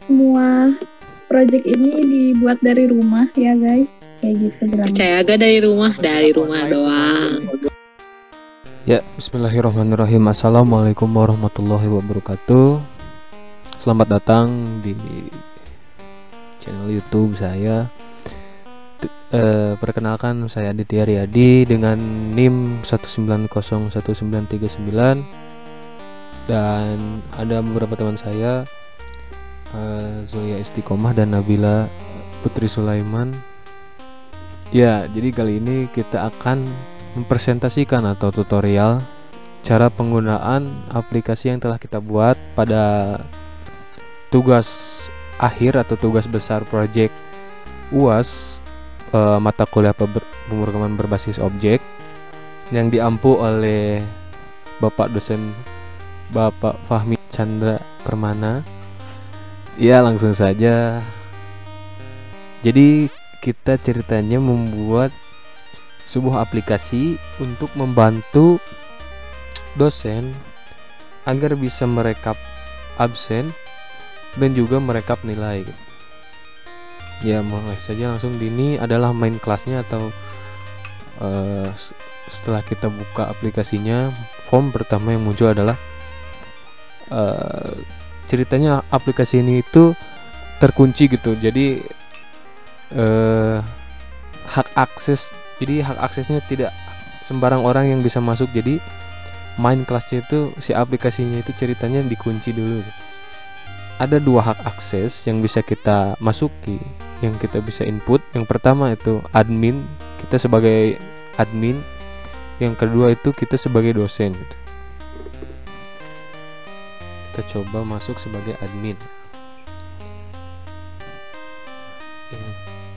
semua project ini dibuat dari rumah ya guys, kayak gitu. Percaya gak dari rumah doang. Ya, bismillahirrahmanirrahim. Assalamualaikum warahmatullahi wabarakatuh. Selamat datang di channel YouTube saya. Perkenalkan, saya Aditya Riyadi dengan NIM 1901939, dan ada beberapa teman saya, Zulia Istiqomah dan Nabila Putri Sulaiman. Ya, jadi kali ini kita akan mempresentasikan atau tutorial cara penggunaan aplikasi yang telah kita buat pada tugas akhir atau tugas besar project UAS, mata kuliah pemrograman berbasis objek, yang diampu oleh Bapak dosen Bapak Fahmi Chandra Permana. Ya, langsung saja. Jadi kita ceritanya membuat sebuah aplikasi untuk membantu dosen agar bisa merekap absen dan juga merekap nilai. Ya, mulai saja langsung. Ini adalah main kelasnya atau setelah kita buka aplikasinya, form pertama yang muncul adalah ceritanya aplikasi ini itu terkunci gitu. Jadi hak akses, jadi hak aksesnya tidak sembarang orang yang bisa masuk. Jadi main kelasnya itu, si aplikasinya itu ceritanya dikunci dulu. Ada dua hak akses yang bisa kita masuki, yang kita bisa input. Yang pertama itu admin, kita sebagai admin. Yang kedua itu kita sebagai dosen gitu. Kita coba masuk sebagai admin.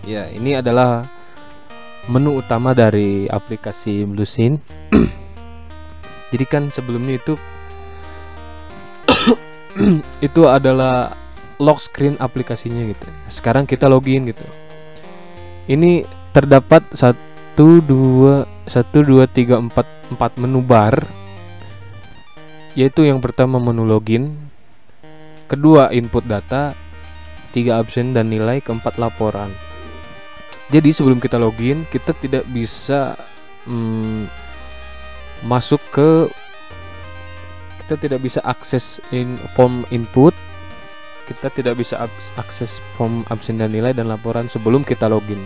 Ya, ini adalah menu utama dari aplikasi Bluescene. Jadi kan sebelumnya itu itu adalah lock screen aplikasinya gitu. Sekarang kita login gitu. Ini terdapat 1 2 3 4 menu bar. Yaitu yang pertama menu login, kedua input data, 3 absen dan nilai, keempat laporan. Jadi sebelum kita login, kita tidak bisa masuk ke, kita tidak bisa akses form input, kita tidak bisa akses form absen dan nilai dan laporan sebelum kita login.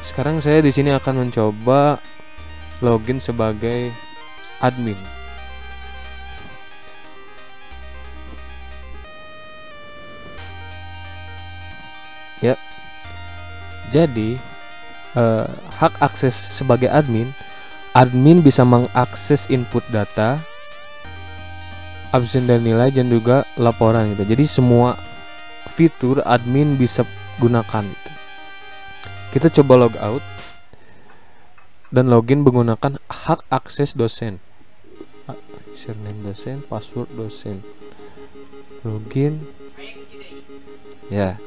Sekarang saya di sini akan mencoba login sebagai admin. Ya. Jadi hak akses sebagai admin, admin bisa mengakses input data, absen dan nilai, dan juga laporan gitu. Jadi semua fitur admin bisa gunakan gitu. Kita coba log out dan login menggunakan hak akses dosen. Username dosen, password dosen. Login. Ya.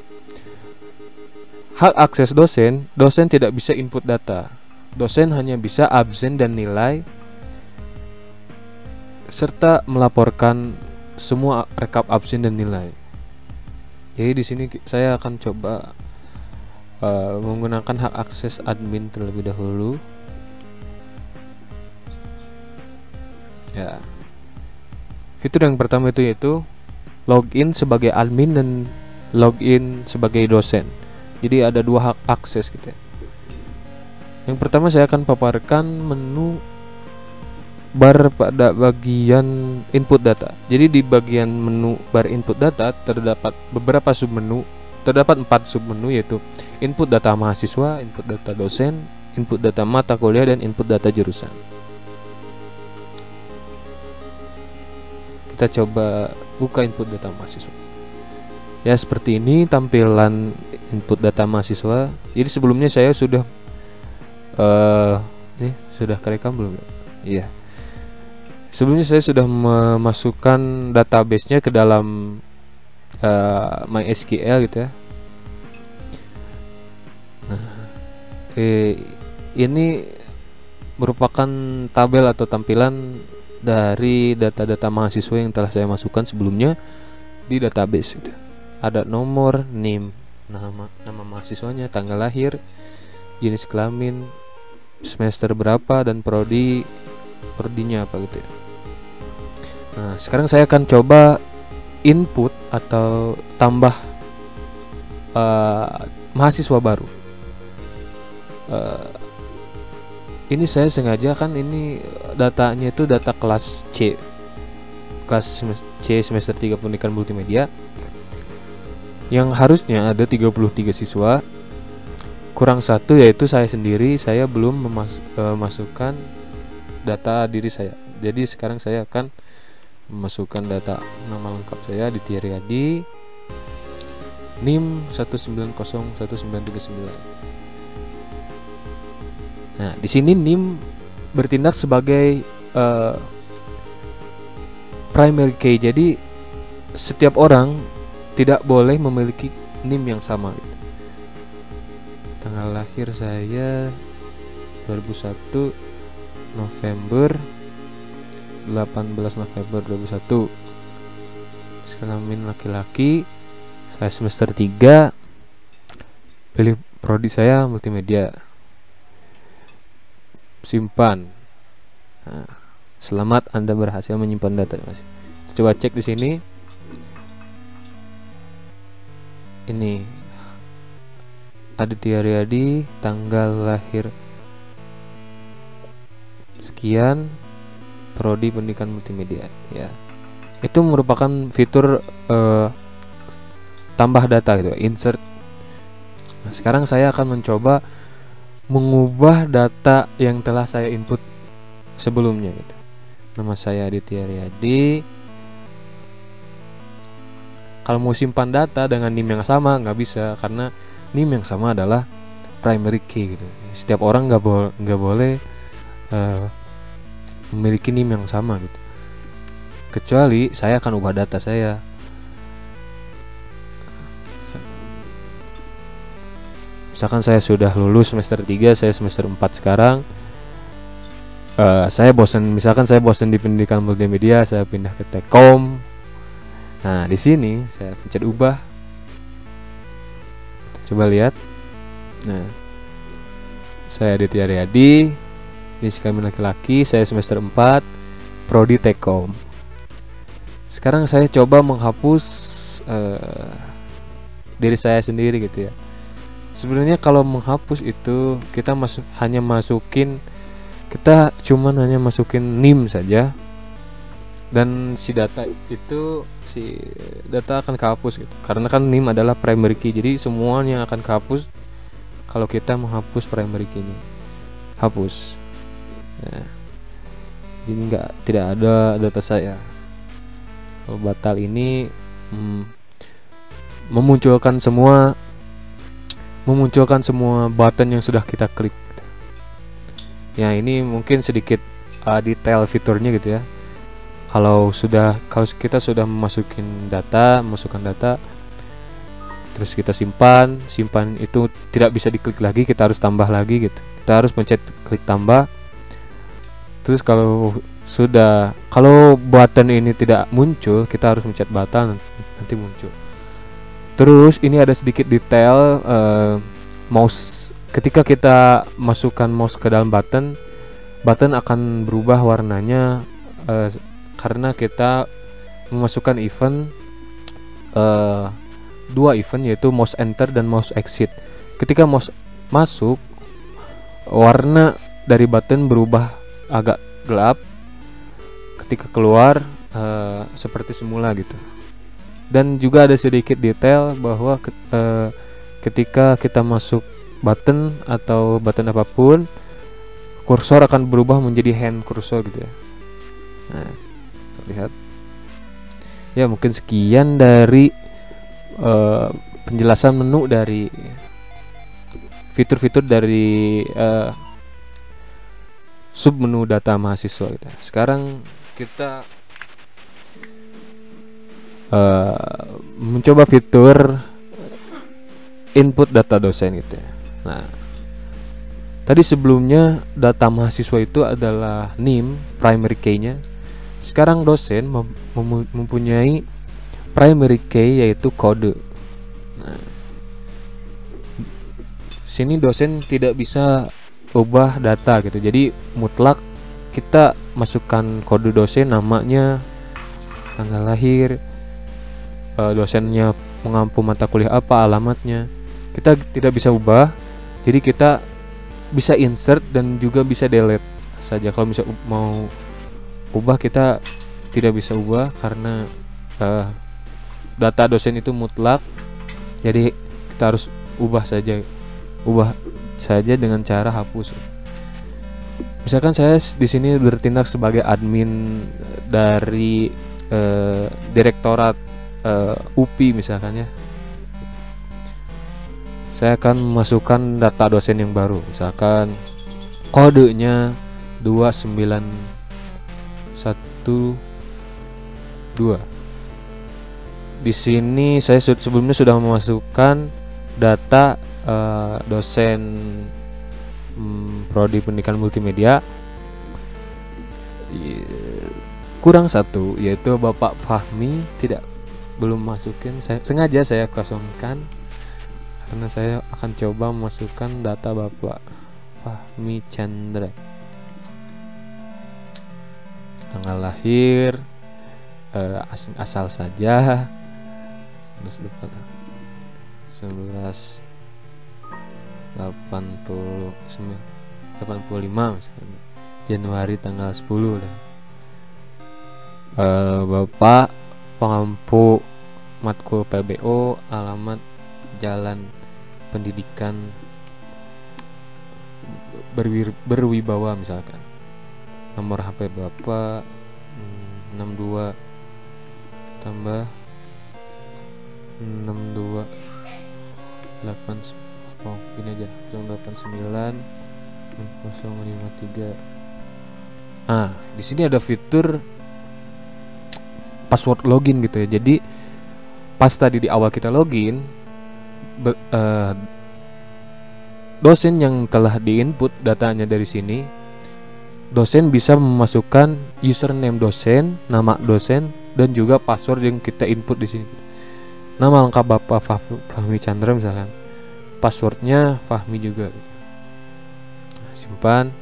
Hak akses dosen, dosen tidak bisa input data. Dosen hanya bisa absen dan nilai serta melaporkan semua rekap absen dan nilai. Jadi di sini saya akan coba menggunakan hak akses admin terlebih dahulu. Ya. Fitur yang pertama itu yaitu login sebagai admin dan login sebagai dosen. Jadi ada dua hak akses gitu ya. Yang pertama saya akan paparkan menu bar pada bagian input data. Jadi di bagian menu bar input data terdapat beberapa submenu. Terdapat 4 submenu, yaitu input data mahasiswa, input data dosen, input data mata kuliah, dan input data jurusan. Kita coba buka input data mahasiswa. Ya, seperti ini tampilan input data mahasiswa. Jadi sebelumnya saya sudah ini sudah kerekam belum? Iya. Sebelumnya saya sudah memasukkan database-nya ke dalam MySQL gitu ya. Nah, ini merupakan tabel atau tampilan dari data-data mahasiswa yang telah saya masukkan sebelumnya. di database gitu. Ada nomor, NIM, nama mahasiswanya, tanggal lahir, jenis kelamin, semester berapa, dan prodinya apa gitu ya. Nah, sekarang saya akan coba input atau tambah mahasiswa baru. Ini saya sengaja kan ini datanya itu data kelas C. Kelas C semester 3 pendidikan multimedia. Yang harusnya ada 33 siswa. Kurang satu yaitu saya sendiri, saya belum memasukkan data diri saya. Jadi sekarang saya akan memasukkan data nama lengkap saya di Tiaryadi, NIM 1901939. Nah, di sini NIM bertindak sebagai primary key. Jadi setiap orang tidak boleh memiliki NIM yang sama gitu. Tanggal lahir saya 2001 November 18 November 2001. Kelamin laki-laki, saya semester 3, pilih prodi saya multimedia, simpan. Nah, selamat Anda berhasil menyimpan data. Coba cek di sini. Ini Aditya Riyadi, tanggal lahir sekian, prodi pendidikan multimedia ya. Itu merupakan fitur tambah data gitu, insert. Nah, sekarang saya akan mencoba mengubah data yang telah saya input sebelumnya gitu. Nama saya Aditya Riyadi. Kalau mau simpan data dengan NIM yang sama nggak bisa, karena NIM yang sama adalah primary key gitu. Setiap orang nggak boleh memiliki NIM yang sama gitu. Kecuali saya akan ubah data saya. Misalkan saya sudah lulus semester 3, saya semester 4 sekarang. Misalkan saya bosan di pendidikan multimedia, saya pindah ke Tekom. Nah, di sini saya pencet ubah. Coba lihat. Nah, saya Aditya Riyadi, jenis kelamin laki-laki, saya semester 4, prodi Tekom. Sekarang saya coba menghapus diri saya sendiri gitu ya. Sebenarnya kalau menghapus itu kita hanya masukin NIM saja, dan si data akan kehapus gitu. Karena kan NIM adalah primary key, jadi semuanya akan kehapus kalau kita menghapus primary key-nya. Hapus. Nah, jadi tidak ada data saya. Kalau batal ini memunculkan semua button yang sudah kita klik. Ya, ini mungkin sedikit detail fiturnya gitu ya. Kalau kita sudah masukkan data, terus kita simpan itu tidak bisa diklik lagi, kita harus tambah lagi gitu. Kita harus pencet klik tambah. Terus kalau button ini tidak muncul, kita harus mencet button, nanti muncul. Terus ini ada sedikit detail mouse. Ketika kita masukkan mouse ke dalam button akan berubah warnanya karena kita memasukkan event dua event, yaitu mouse enter dan mouse exit. Ketika mouse masuk, warna dari button berubah agak gelap. Ketika keluar seperti semula gitu. Dan juga ada sedikit detail bahwa ketika kita masuk button atau button apapun, kursor akan berubah menjadi hand kursor gitu ya. Nah, lihat ya, mungkin sekian dari penjelasan menu dari fitur-fitur dari sub menu data mahasiswa gitu. Sekarang kita mencoba fitur input data dosen gitu ya. Nah, tadi sebelumnya data mahasiswa itu adalah NIM primary key-nya. Sekarang dosen mempunyai primary key yaitu kode. Nah, sini dosen tidak bisa ubah data gitu. Jadi mutlak kita masukkan kode dosen, namanya, tanggal lahir, dosennya mengampu mata kuliah apa, alamatnya. Kita tidak bisa ubah. Jadi kita bisa insert dan juga bisa delete saja. Kalau bisa mau ubah kita tidak bisa ubah karena data dosen itu mutlak. Jadi kita harus ubah saja dengan cara hapus. Misalkan saya di sini bertindak sebagai admin dari direktorat UPI misalkan ya. Saya akan memasukkan data dosen yang baru, misalkan kodenya 2912. Di sini saya sebelumnya sudah memasukkan data dosen prodi pendidikan multimedia. Kurang satu, yaitu Bapak Fahmi belum masukin. Sengaja saya kosongkan karena saya akan coba memasukkan data Bapak Fahmi Chandra. Tanggal lahir asal saja 1985 misalnya. Januari tanggal 10 dah. Bapak pengampu matkul PBO, alamat Jalan Pendidikan Berwibawa misalkan. Nomor HP Bapak 62 tambah 62 8 gini aja 089 053. Di sini ada fitur password login gitu ya. Jadi pas tadi di awal kita login, dosen yang telah diinput datanya dari sini, dosen bisa memasukkan username dosen, nama dosen, dan juga password yang kita input di sini. Nama lengkap Bapak Fahmi Chandra misalkan, passwordnya Fahmi juga. Simpan.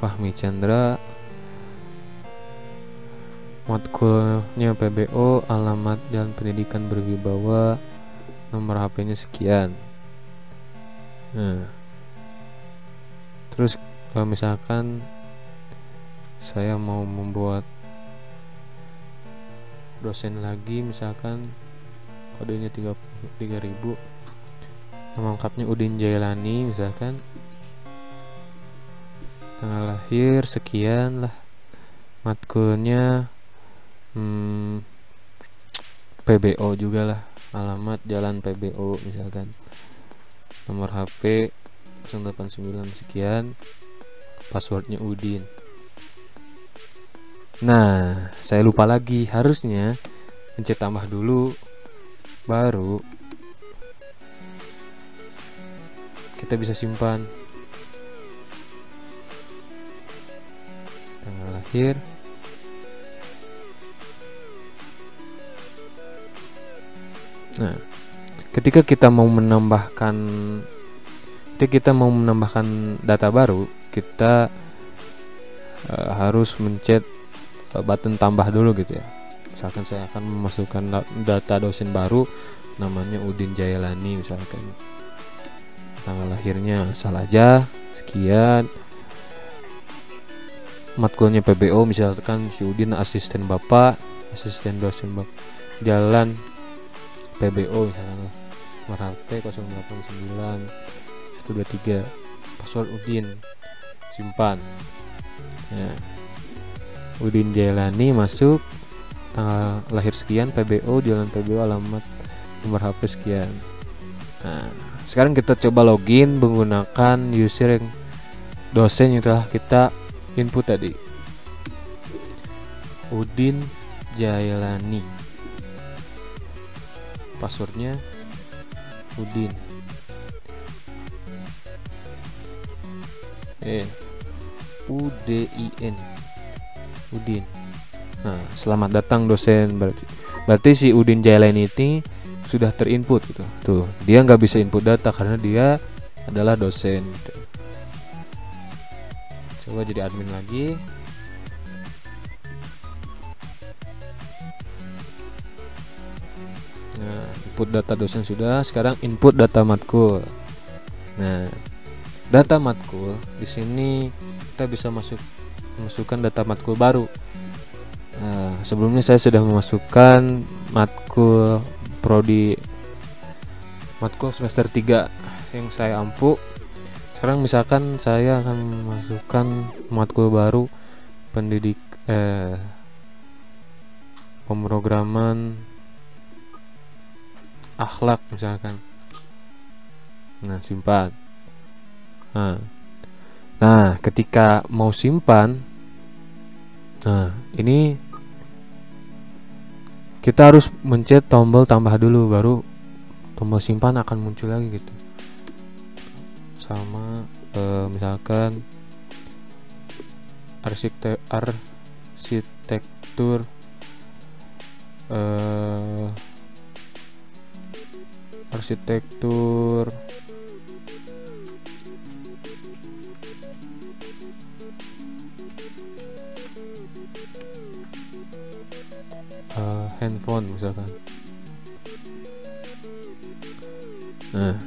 Fahmi Chandra, matkulnya PBO, alamat Jalan Pendidikan Berwibawa, nomor HP-nya sekian. Terus kalau misalkan saya mau membuat dosen lagi, misalkan kodenya 33.000, nama lengkapnya Udin Jailani misalkan, tanggal lahir sekian lah, matkulnya PBO juga lah, alamat Jalan PBO misalkan, nomor HP 089 sekian, passwordnya Udin. Nah, saya lupa lagi, harusnya pencet tambah dulu, baru kita bisa simpan tanggal lahir, nah ketika kita mau menambahkan data baru, kita harus mencet button tambah dulu gitu ya. Misalkan saya akan memasukkan data dosen baru, namanya Udin Jailani misalkan, tanggal lahirnya asal aja sekian, matkulnya PBO misalkan si Udin asisten bapak, asisten dosen bapak, Jalan PBO misalkan, nomor HP 089 123, password Udin, simpan. Udin Jailani masuk, tanggal lahir sekian, PBO, Jalan PBO, alamat, nomor HP sekian. Nah, sekarang kita coba login menggunakan user yang dosen yang telah kita input tadi, Udin Jailani, passwordnya Udin, UDIN Udin. Nah, selamat datang dosen, berarti si Udin Jailani ini sudah terinput gitu. Tuh, dia nggak bisa input data karena dia adalah dosen gitu. Coba jadi admin lagi. Nah, input data dosen sudah, sekarang input data matkul. Nah, data matkul di sini kita bisa masukkan data matkul baru. Nah, sebelumnya saya sudah memasukkan matkul prodi matkul semester 3 yang saya ampu. Sekarang misalkan saya akan memasukkan matkul baru pemrograman akhlak misalkan. Nah, simpan. Nah, ketika mau simpan, nah ini kita harus mencet tombol tambah dulu, baru tombol simpan akan muncul lagi gitu. Sama misalkan arsitektur handphone misalkan. Nah,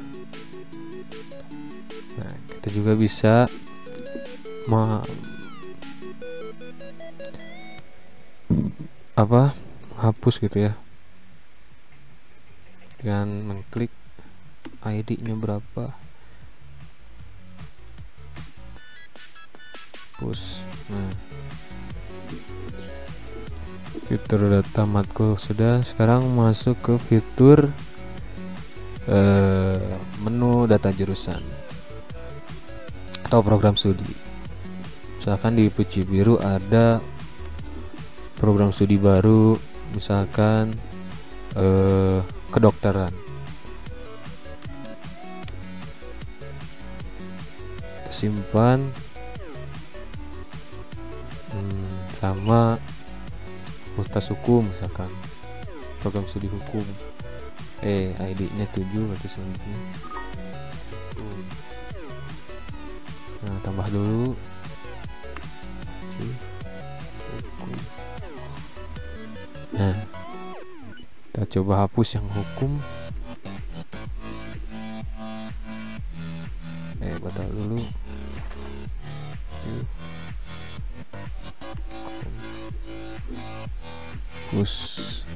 kita juga bisa hapus gitu ya, dengan mengklik ID-nya berapa, push. Nah, fitur data matkul sudah. Sekarang masuk ke fitur menu data jurusan atau program studi. Misalkan di Puci Biru ada program studi baru, misalkan kedokteran. Kita simpan. Sama fakultas hukum misalkan, program studi hukum. ID-nya 7 berarti selanjutnya. Nah, tambah dulu. Nah, kita coba hapus yang hukum. Batal dulu. Push.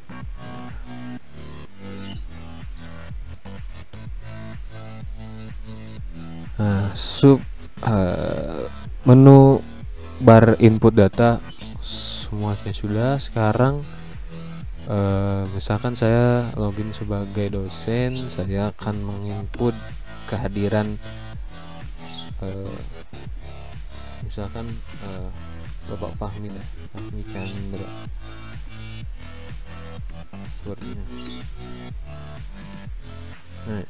Nah, menu bar input data semuanya sudah. Sekarang misalkan saya login sebagai dosen, saya akan menginput kehadiran misalkan Bapak Fahmi Chandra sepertinya. Nah,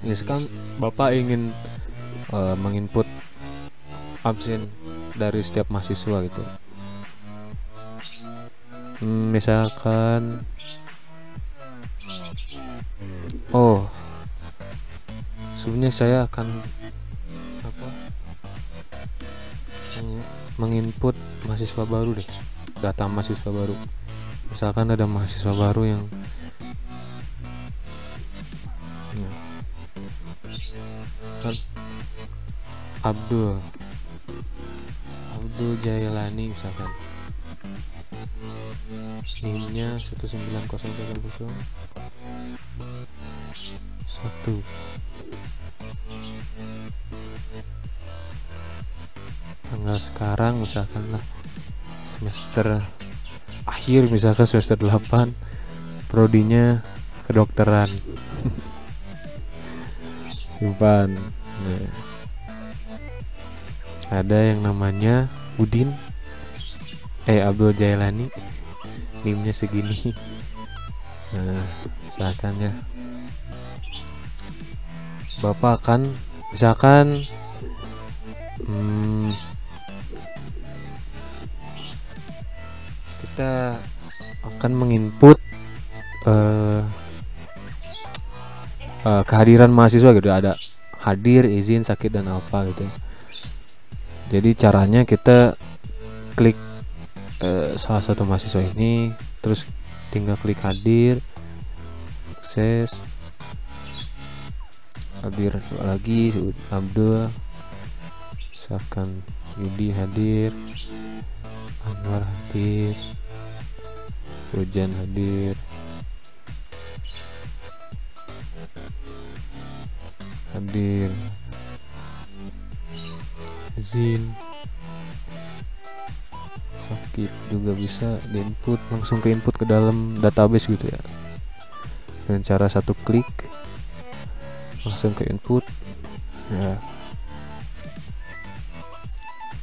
ini sekarang Bapak ingin menginput absen dari setiap mahasiswa gitu. Misalkan sebenarnya saya akan menginput mahasiswa baru deh, data mahasiswa baru. Misalkan ada mahasiswa baru yang kan Abdul Jailani misalkan, NIM-nya 1900001. Tanggal sekarang misalkan lah semester akhir, misalkan semester 8, prodinya kedokteran. Simpan. Nah, ada yang namanya Udin Abdul Jailani, NIM-nya segini. Nah, misalkan ya, Bapak akan misalkan kita akan menginput kehadiran mahasiswa gitu, ada hadir, izin, sakit, dan apa gitu. Jadi caranya kita klik salah satu mahasiswa ini, terus tinggal klik hadir, akses, hadir lagi, Abdul, misalkan Yudi hadir, Anwar hadir, Hujan hadir, izin, sakit juga bisa diinput, langsung ke input ke dalam database gitu ya, dengan cara satu klik langsung ke input ya.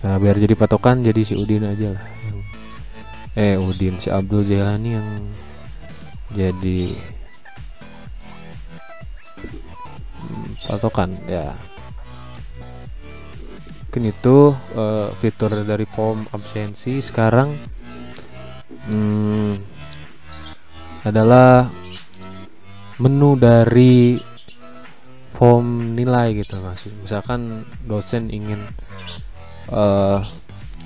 Nah, biar jadi patokan jadi si Udin aja lah, Udin, si Abdul Jailani yang jadi patokan ya. Mungkin itu fitur dari form absensi. Sekarang adalah menu dari form nilai gitu, misalkan dosen ingin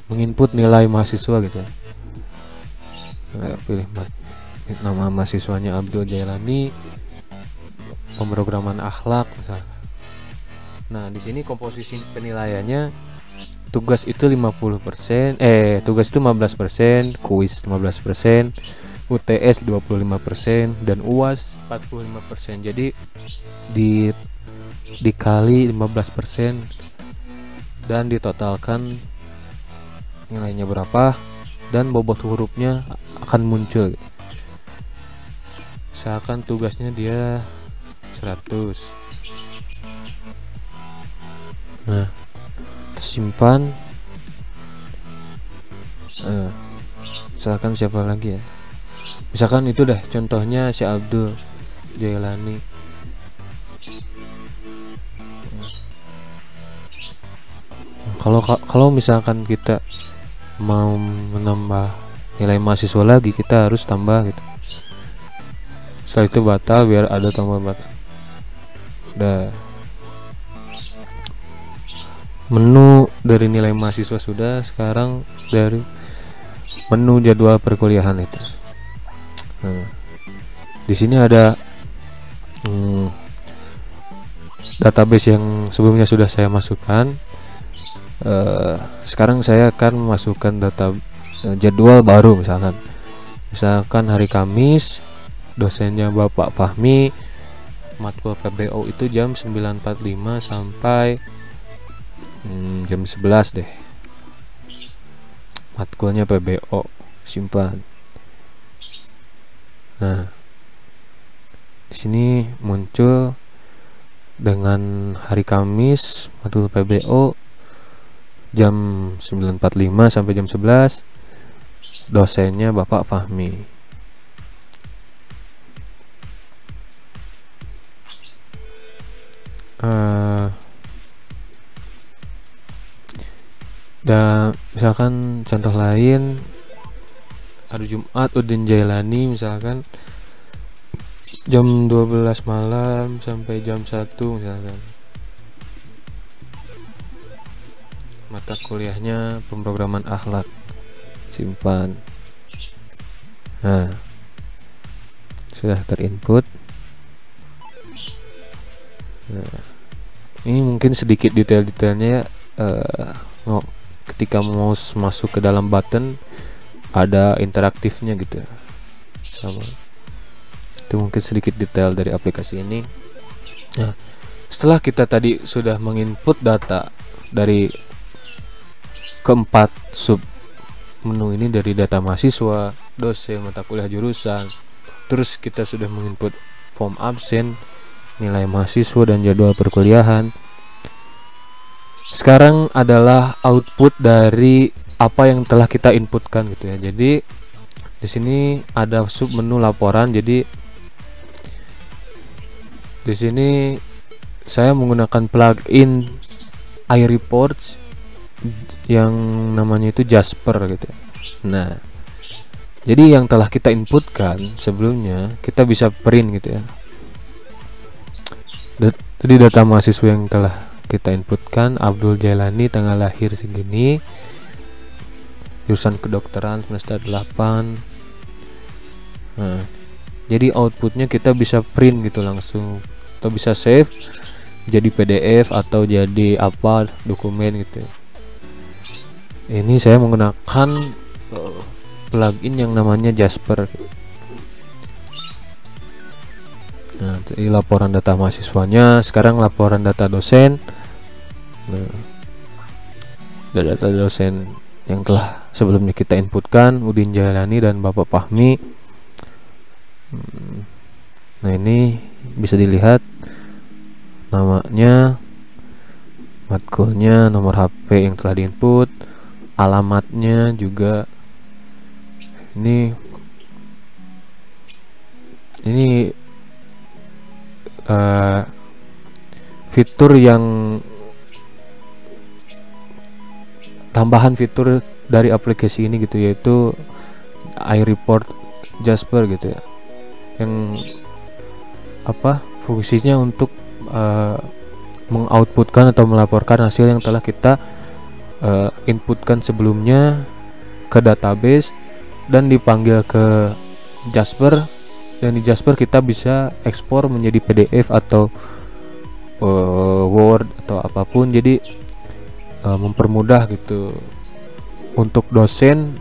menginput nilai mahasiswa gitu ya. Pilih nama mahasiswanya Abdul Jailani, pemrograman akhlak misalkan. Nah, di sini komposisi penilaiannya, tugas itu 50%, tugas itu 15%, kuis 15%, UTS 25%, dan UAS 45%. Jadi dikali 15% dan ditotalkan nilainya berapa, dan bobot hurufnya akan muncul. Misalkan tugasnya dia 100. Nah, simpan. Misalkan siapa lagi ya? Misalkan itu dah contohnya si Abdul Jailani. Kalau misalkan kita mau menambah nilai mahasiswa lagi, kita harus tambah gitu. Setelah itu batal, biar ada tambah batal. Udah. Menu dari nilai mahasiswa sudah. Sekarang dari menu jadwal perkuliahan itu. Nah, di sini ada database yang sebelumnya sudah saya masukkan. Sekarang saya akan masukkan data jadwal baru, misalkan hari Kamis, dosennya Bapak Fahmi, matkul PBO itu jam 9.45 sampai jam 11 deh. Matkulnya PBO, simpan. Nah, di sini muncul dengan hari Kamis, matkul PBO jam 9.45 sampai jam 11, dosennya Bapak Fahmi. Dan misalkan contoh lain, hari Jumat Udin Jailani misalkan jam 12 malam sampai jam 1 misalkan. Mata kuliahnya pemrograman akhlak, simpan. Nah, sudah terinput. Nah, ini mungkin sedikit detail-detailnya ya. Ketika mau masuk ke dalam button ada interaktifnya gitu sama. Itu mungkin sedikit detail dari aplikasi ini. Nah, setelah kita tadi sudah menginput data dari keempat sub menu ini, dari data mahasiswa, dosen, mata kuliah, jurusan, terus kita sudah menginput form absen, nilai mahasiswa, dan jadwal perkuliahan. Sekarang adalah output dari apa yang telah kita inputkan gitu ya. Jadi di sini ada sub menu laporan. Jadi di sini saya menggunakan plugin iReports yang namanya itu Jasper gitu. Nah, Jadi yang telah kita inputkan sebelumnya kita bisa print gitu ya. Jadi data mahasiswa yang telah kita inputkan, Abdul Jailani, tanggal lahir segini, jurusan kedokteran semester 8. Nah, jadi outputnya kita bisa print gitu langsung, atau bisa save jadi PDF atau jadi apa dokumen gitu. Ini saya menggunakan plugin yang namanya Jasper. Nah, ini laporan data mahasiswanya. Sekarang laporan data dosen. Nah, data dosen yang telah sebelumnya kita inputkan, Udin Jailani dan Bapak Fahmi. Nah, ini bisa dilihat namanya, matkulnya, nomor HP yang telah diinput, alamatnya juga. Ini fitur yang tambahan fitur dari aplikasi ini gitu, yaitu iReport Jasper gitu ya, yang fungsinya untuk mengoutputkan atau melaporkan hasil yang telah kita inputkan sebelumnya ke database dan dipanggil ke Jasper, dan di Jasper kita bisa ekspor menjadi PDF atau Word atau apapun. Jadi mempermudah gitu untuk dosen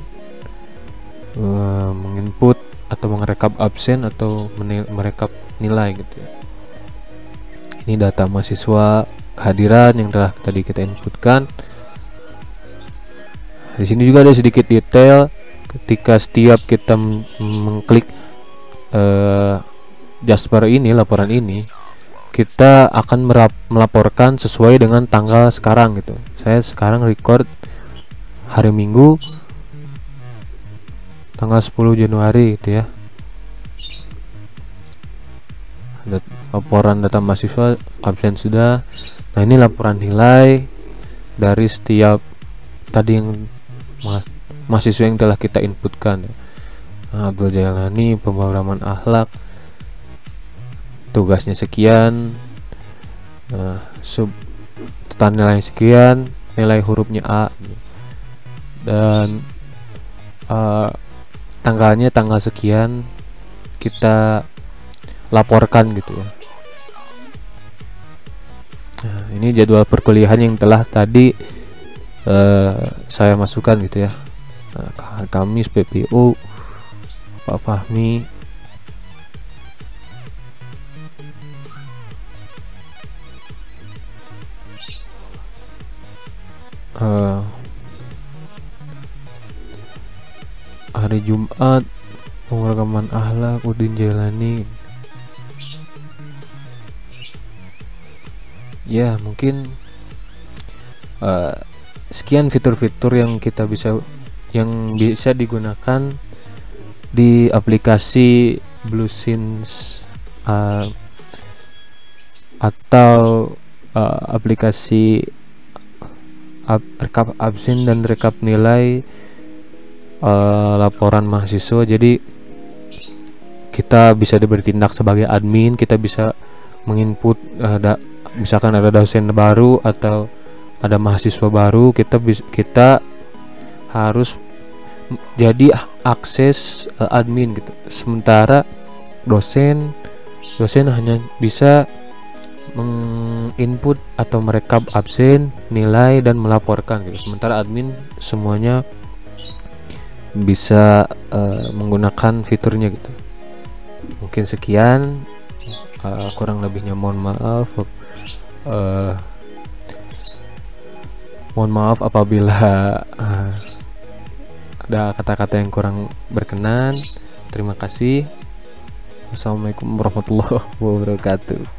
menginput atau merekap absen atau merekap nilai gitu ya. Ini data mahasiswa kehadiran yang telah tadi kita inputkan. Di sini juga ada sedikit detail ketika setiap kita mengklik Jasper ini, laporan ini, kita akan melaporkan sesuai dengan tanggal sekarang gitu. Saya sekarang record hari Minggu tanggal 10 Januari gitu ya. Laporan data mahasiswa absen sudah. Nah, ini laporan nilai dari setiap tadi yang mahasiswa yang telah kita inputkan. Nah, Abdul Jailani, pemrograman akhlak, tugasnya sekian, total nilai sekian, nilai hurufnya A, dan tanggalnya tanggal sekian kita laporkan gitu ya. Nah, ini jadwal perkuliahan yang telah tadi saya masukkan gitu ya. Nah, Kamis PPU Pak Fahmi, hari Jumat pemrograman akhlak Udin Jailani. Ya, mungkin sekian fitur-fitur yang bisa digunakan di aplikasi BlueScenes atau aplikasi rekap absen dan rekap nilai laporan mahasiswa. Jadi kita bisa bertindak sebagai admin, kita bisa menginput misalkan ada dosen baru atau ada mahasiswa baru, kita harus jadi akses admin gitu. Sementara dosen hanya bisa menginput atau merekap absen, nilai, dan melaporkan gitu. Sementara admin semuanya bisa menggunakan fiturnya gitu. Mungkin sekian, kurang lebihnya mohon maaf. Mohon maaf apabila ada kata-kata yang kurang berkenan. Terima kasih. Wassalamualaikum warahmatullahi wabarakatuh.